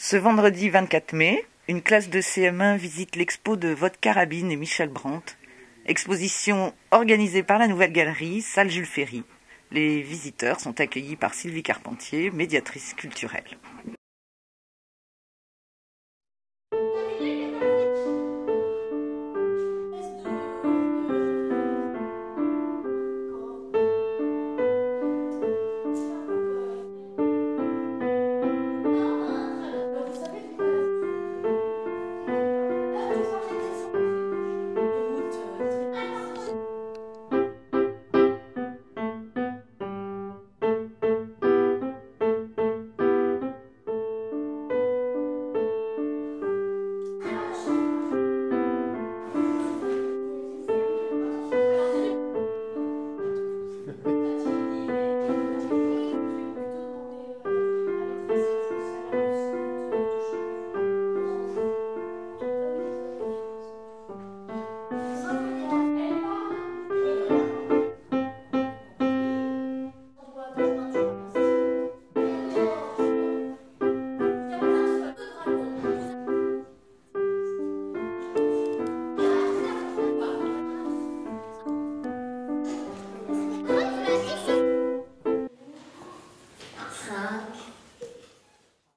Ce vendredi 24 mai, une classe de CM1 visite l'expo de Votre Carabine et Michel Brandt. Exposition organisée par la Nouvelle Galerie, salle Jules Ferry. Les visiteurs sont accueillis par Sylvie Carpentier, médiatrice culturelle.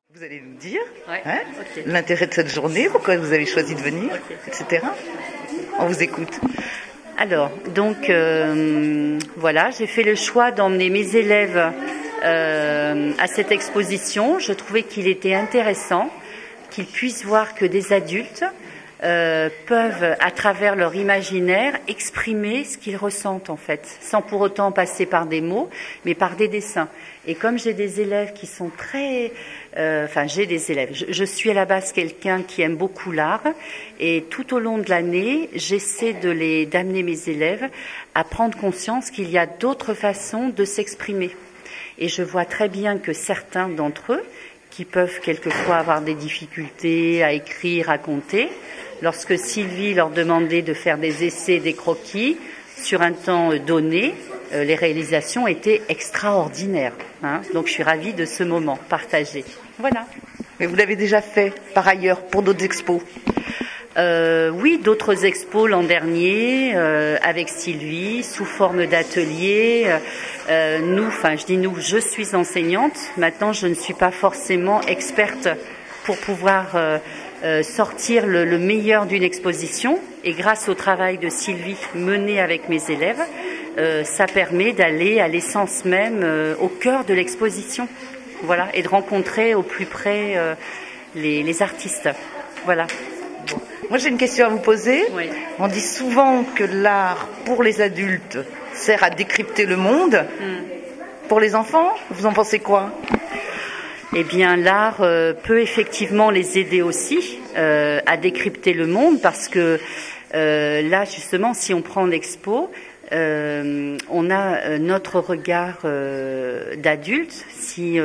Vous allez nous dire okay, l'intérêt de cette journée, pourquoi vous avez choisi de venir, etc. On vous écoute. Alors, donc, voilà, j'ai fait le choix d'emmener mes élèves à cette exposition. Je trouvais qu'il était intéressant qu'ils puissent voir que des adultes peuvent, à travers leur imaginaire, exprimer ce qu'ils ressentent en fait, sans pour autant passer par des mots, mais par des dessins. Et comme j'ai des élèves qui sont très... j'ai des élèves. Je suis à la base quelqu'un qui aime beaucoup l'art, et tout au long de l'année, j'essaie d'amener mes élèves à prendre conscience qu'il y a d'autres façons de s'exprimer. Et je vois très bien que certains d'entre eux, qui peuvent quelquefois avoir des difficultés à écrire, à compter, lorsque Sylvie leur demandait de faire des essais, des croquis, sur un temps donné, les réalisations étaient extraordinaires. Donc je suis ravie de ce moment partagé. Voilà. Mais vous l'avez déjà fait par ailleurs pour d'autres expos? Oui, d'autres expos l'an dernier avec Sylvie sous forme d'atelier. Je suis enseignante. Maintenant, je ne suis pas forcément experte pour pouvoir sortir le meilleur d'une exposition. Et grâce au travail de Sylvie mené avec mes élèves, ça permet d'aller à l'essence même, au cœur de l'exposition. Voilà, et de rencontrer au plus près les artistes. Voilà. Moi, j'ai une question à vous poser. Oui. On dit souvent que l'art, pour les adultes, sert à décrypter le monde. Pour les enfants, vous en pensez quoi? Eh bien, l'art peut effectivement les aider aussi à décrypter le monde, parce que là, justement, si on prend l'expo, on a notre regard d'adulte. Si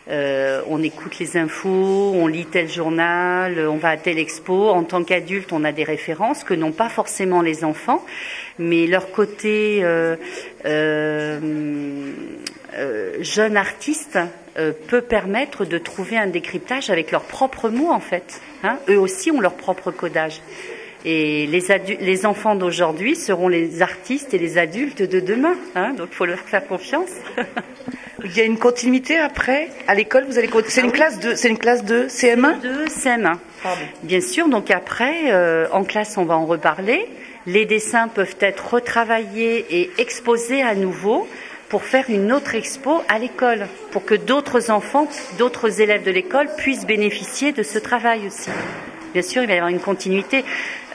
on écoute les infos, on lit tel journal, on va à telle expo, en tant qu'adulte, on a des références que n'ont pas forcément les enfants, mais leur côté jeune artiste peut permettre de trouver un décryptage avec leurs propres mots, en fait. Eux aussi ont leur propre codage. Et les enfants d'aujourd'hui seront les artistes et les adultes de demain. Donc il faut leur faire confiance. Il y a une continuité après à l'école. Vous allez c'est une classe de CM1. De CM1. Pardon. Bien sûr. Donc après, en classe, on va en reparler. Les dessins peuvent être retravaillés et exposés à nouveau pour faire une autre expo à l'école, pour que d'autres enfants, d'autres élèves de l'école puissent bénéficier de ce travail aussi. Bien sûr, il va y avoir une continuité.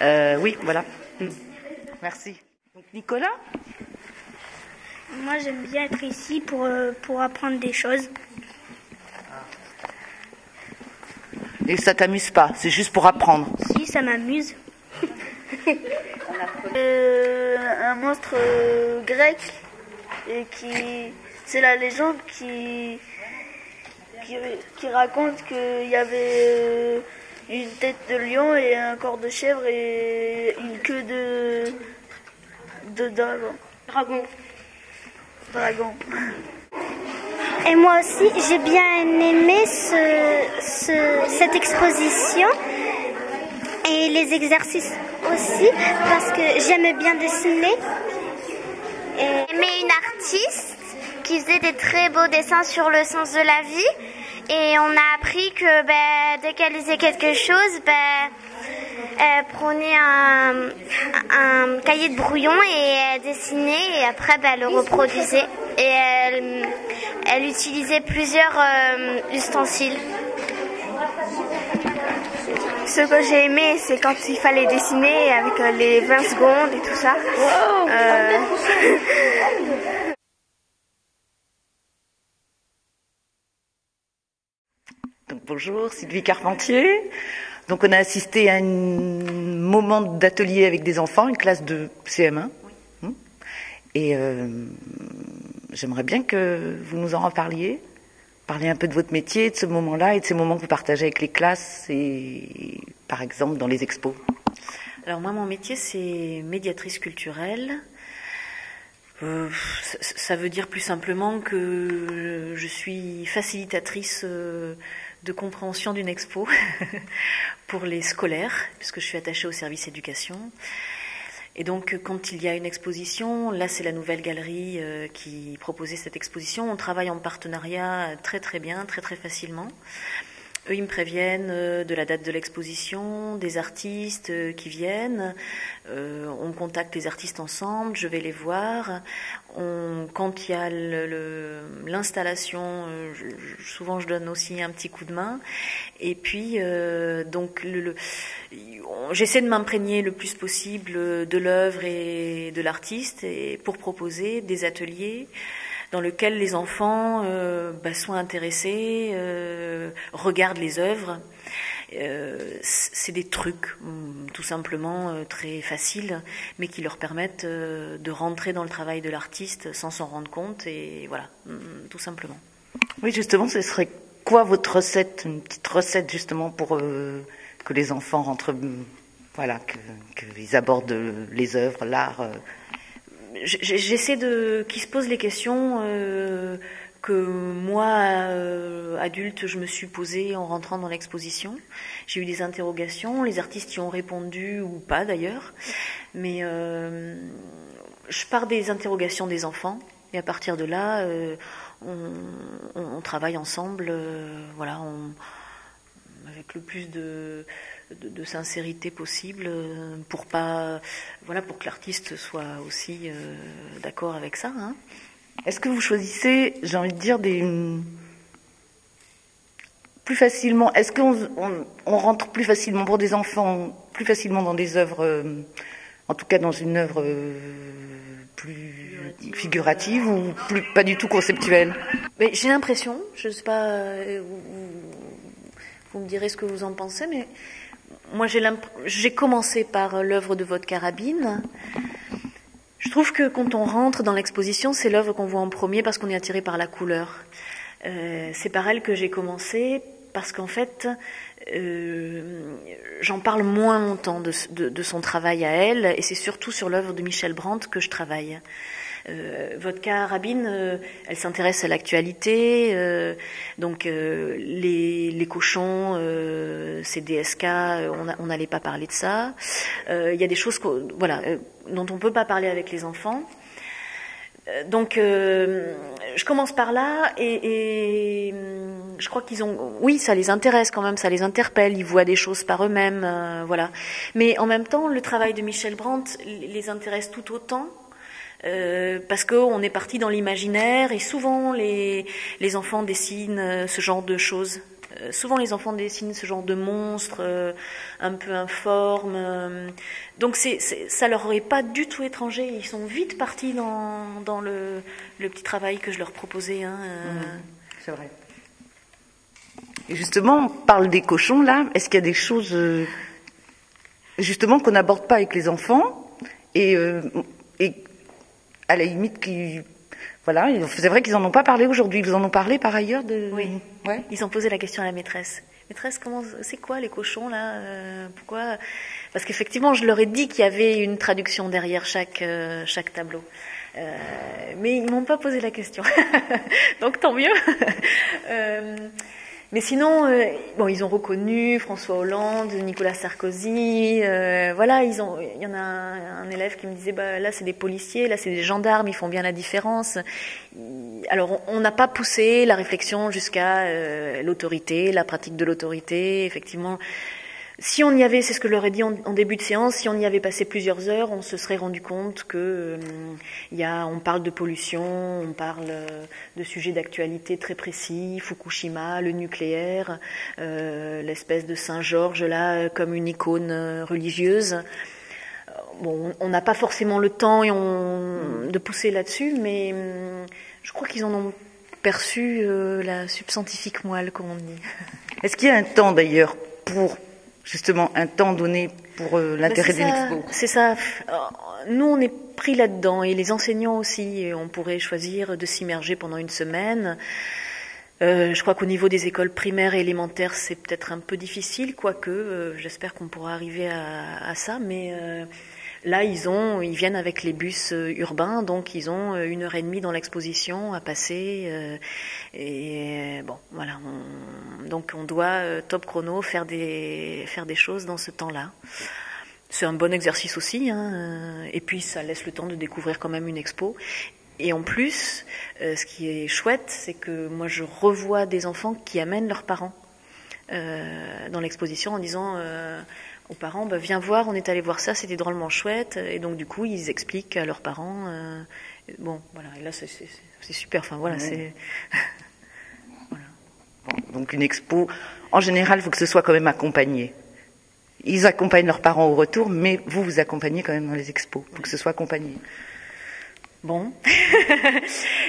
Oui, voilà. Merci. Donc, Nicolas? Moi, j'aime bien être ici pour apprendre des choses. Et ça t'amuse pas? C'est juste pour apprendre? Si, ça m'amuse. Un monstre grec, et c'est la légende qui raconte qu'il y avait une tête de lion et un corps de chèvre et une queue de dragon. Et moi aussi, j'ai bien aimé cette exposition et les exercices aussi parce que j'aime bien dessiner. J'ai aimé une artiste qui faisait des très beaux dessins sur le sens de la vie et on a appris que dès qu'elle lisait quelque chose, elle prenait un cahier de brouillon et elle dessinait et après elle le reproduisait et elle utilisait plusieurs ustensiles. Ce que j'ai aimé, c'est quand il fallait dessiner avec les 20 secondes et tout ça. Wow. Donc, bonjour, Sylvie Carpentier. Donc on a assisté à un moment d'atelier avec des enfants, une classe de CM1. Et j'aimerais bien que vous nous en reparliez. Parler un peu de votre métier, de ce moment-là et de ces moments que vous partagez avec les classes et par exemple dans les expos. Alors moi, mon métier, c'est médiatrice culturelle. Ça veut dire plus simplement que je suis facilitatrice de compréhension d'une expo pour les scolaires, puisque je suis attachée au service éducation. Et donc, quand il y a une exposition, là, c'est la Nouvelle Galerie qui proposait cette exposition. On travaille en partenariat très très bien, très très facilement. Eux, ils me préviennent de la date de l'exposition, des artistes qui viennent. On contacte les artistes ensemble, je vais les voir. Quand il y a l'installation, souvent je donne aussi un petit coup de main. Et puis, donc, j'essaie de m'imprégner le plus possible de l'œuvre et de l'artiste et pour proposer des ateliers dans lequel les enfants sont intéressés, regardent les œuvres. C'est des trucs, tout simplement très faciles, mais qui leur permettent de rentrer dans le travail de l'artiste sans s'en rendre compte, et voilà, tout simplement. Oui, justement, ce serait quoi votre recette, une petite recette justement pour que les enfants rentrent, voilà, qu'ils abordent les œuvres, l'art. J'essaie qu'ils se posent les questions que moi, adulte, je me suis posée en rentrant dans l'exposition. J'ai eu des interrogations, les artistes y ont répondu ou pas d'ailleurs, mais je pars des interrogations des enfants et à partir de là, on travaille ensemble, voilà, avec le plus de sincérité possible pour que l'artiste soit aussi d'accord avec ça. Hein. Est-ce que vous choisissez, j'ai envie de dire, plus facilement, est-ce qu'on rentre plus facilement pour des enfants, plus facilement dans des œuvres, en tout cas dans une œuvre plus figurative ou pas du tout conceptuelle? Mais j'ai l'impression, je ne sais pas, vous me direz ce que vous en pensez, mais moi j'ai commencé par l'œuvre de votre carabine. Je trouve que quand on rentre dans l'exposition, c'est l'œuvre qu'on voit en premier parce qu'on est attiré par la couleur. C'est par elle que j'ai commencé parce qu'en fait, j'en parle moins longtemps de son travail à elle, et c'est surtout sur l'œuvre de Michel Brandt que je travaille. Votre carabine, elle s'intéresse à l'actualité, donc les cochons, c'est DSK, on n'allait pas parler de ça. Il y a des choses dont on peut pas parler avec les enfants. Donc je commence par là et je crois oui, ça les intéresse quand même, ça les interpelle, ils voient des choses par eux-mêmes, voilà. Mais en même temps, le travail de Michel Brandt les intéresse tout autant. Parce qu'on est parti dans l'imaginaire et souvent les enfants dessinent ce genre de choses. Souvent les enfants dessinent ce genre de monstres un peu informes. Donc ça leur est pas du tout étranger. Ils sont vite partis dans le petit travail que je leur proposais. Hein. C'est vrai. Et justement, on parle des cochons là. Est-ce qu'il y a des choses justement qu'on n'aborde pas avec les enfants et à la limite voilà, c'est vrai qu'ils en ont pas parlé aujourd'hui. Ils en ont parlé par ailleurs Oui. Ouais. Ils ont posé la question à la maîtresse. Maîtresse, c'est quoi les cochons là Pourquoi? Parce qu'effectivement, je leur ai dit qu'il y avait une traduction derrière chaque tableau. Mais ils m'ont pas posé la question, donc tant mieux. Mais sinon, bon, ils ont reconnu François Hollande, Nicolas Sarkozy. Voilà, il y en a un élève qui me disait, bah là c'est des policiers, là c'est des gendarmes, ils font bien la différence. Alors on n'a pas poussé la réflexion jusqu'à l'autorité, la pratique de l'autorité. Effectivement, si on y avait, c'est ce que je leur ai dit en début de séance, si on y avait passé plusieurs heures, on se serait rendu compte que on parle de pollution, on parle de sujets d'actualité très précis, Fukushima, le nucléaire, l'espèce de Saint-Georges là comme une icône religieuse. Bon, on n'a pas forcément le temps de pousser là-dessus, mais je crois qu'ils en ont perçu la substantifique moelle, comme on dit. Est-ce qu'il y a un temps d'ailleurs pour justement un temps donné pour l'intérêt d'une expo? C'est ça. Nous, on est pris là-dedans et les enseignants aussi. Et on pourrait choisir de s'immerger pendant une semaine. Je crois qu'au niveau des écoles primaires et élémentaires, c'est peut-être un peu difficile, quoique j'espère qu'on pourra arriver à ça. Mais là, ils viennent avec les bus urbains, donc ils ont 1h30 dans l'exposition à passer. Et bon, voilà. Donc on doit top chrono faire des choses dans ce temps-là. C'est un bon exercice aussi, hein. Et puis ça laisse le temps de découvrir quand même une expo. Et en plus, ce qui est chouette, c'est que moi je revois des enfants qui amènent leurs parents dans l'exposition en disant aux parents, bah, viens voir, on est allé voir ça, c'était drôlement chouette. Et donc du coup, ils expliquent à leurs parents. Bon, voilà. Et là, c'est super. Enfin voilà, c'est. Voilà. Bon, donc une expo, en général, il faut que ce soit quand même accompagné. Ils accompagnent leurs parents au retour, mais vous accompagnez quand même dans les expos. Il faut que ce soit accompagné. Bon,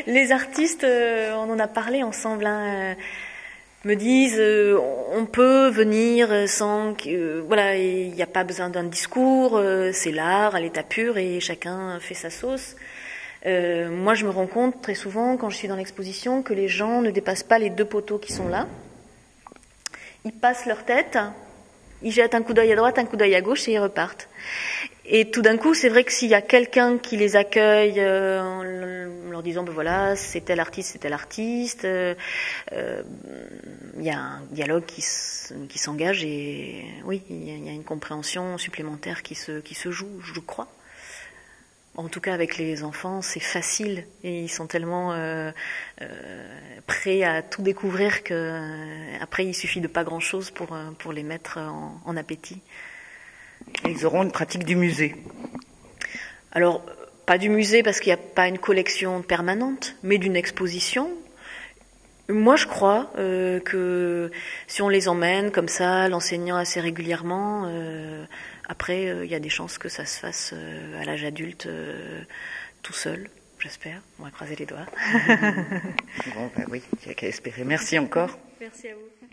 les artistes, on en a parlé ensemble. Hein, me disent on peut venir sans voilà, il n'y a pas besoin d'un discours, c'est l'art à l'état pur et chacun fait sa sauce. Moi je me rends compte très souvent quand je suis dans l'exposition que les gens ne dépassent pas les 2 poteaux qui sont là. Ils passent leur tête, ils jettent un coup d'œil à droite, un coup d'œil à gauche et ils repartent. Et tout d'un coup, c'est vrai que s'il y a quelqu'un qui les accueille en leur disant, ben voilà, c'est tel artiste, il y a un dialogue qui s'engage et oui, il y a une compréhension supplémentaire qui se joue, je crois. En tout cas, avec les enfants, c'est facile et ils sont tellement prêts à tout découvrir que après, il suffit de pas grand-chose pour les mettre en appétit. Et ils auront une pratique du musée. Alors, pas du musée parce qu'il n'y a pas une collection permanente, mais d'une exposition. Moi, je crois que si on les emmène comme ça, l'enseignant assez régulièrement, après, il y a des chances que ça se fasse à l'âge adulte tout seul, j'espère. On va croiser les doigts. Bon, bah oui, il n'y a qu'à espérer. Merci encore. Merci à vous.